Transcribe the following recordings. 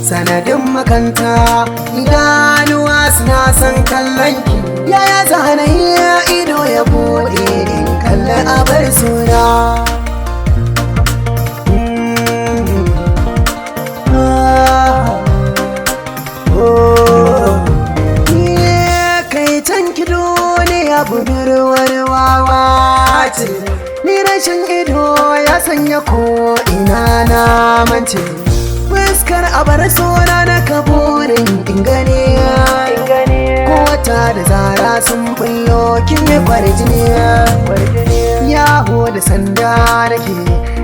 Sanadin makanta idanuwa suna son kallon ki, yaya zanayi ido ya bude in kalli abar suna. Kai can ki duniya budurwar wawa ce, ni rashin ido ya sanya ko ina na mance. Fuskar abar suna na kaburin ingane, ko wata da zara sun bullo kin yi kwarjini. Yaho da sanda nake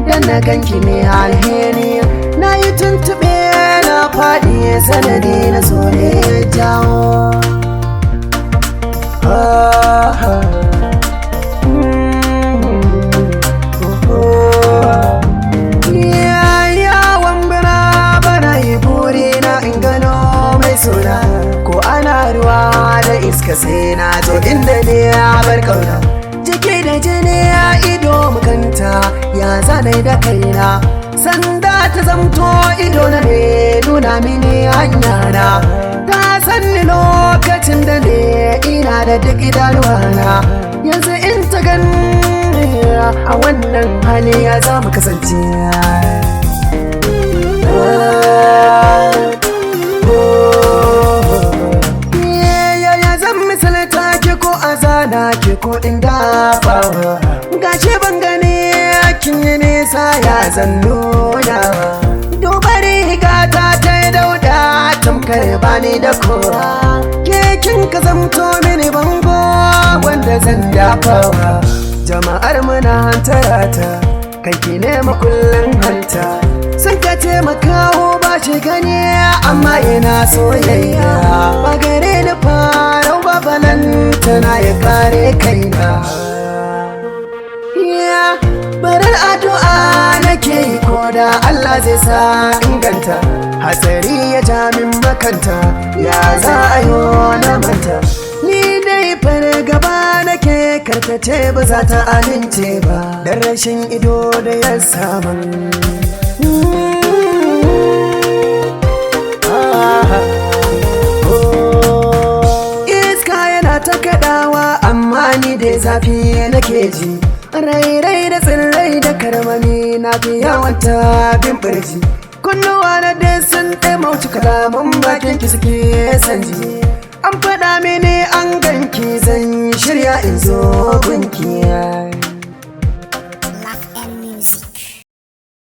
dan na ganki ne alheri, na yi tuntube na faɗi sanadi na so ne ya jawo. Suna ko ana ruwa da iska sai na zo inda ne ya bar kauna. Jiki da jini ya ido makanta ya zanai da kaina, sanda ta zamto ido na ne nuna mini hanya na. Ta sanni lokacin da ne ina da duk idanuwana, yanzu in ta gani a wannan hali ya za mu kasance. Ke ko in dafawa gashi ban gane kin yi nisa ya zan nuna. Duba riga ta yi dauda tamkar bani da kowa, ke kin ka zamto mini bango wanda zan dafawa. Jama'ar muna hantara ta kai ki nema kullum hanta, sun ka taimakawo ba shi gani amma yana soyayya. Ba gare ni farau ba balantana ya kare kaina. Barar addu'a nake yi ko da Allah zai sa inganta, hatsari ya ja min makanta ya za a yi na manta. Ni dai fargaba nake karkace ba za ta amince ba, dan rashin ido da ya saman. Iska yana ta kaɗawa amma ni dai zafi nake ji, rairai da tsirrai da karmami na fi yawan tabin birji. Kunnuwa na dai sun ɗaimauci kalaman bakin ki suke sanji, an faɗa mini an ganki zan shirya in zo gunki.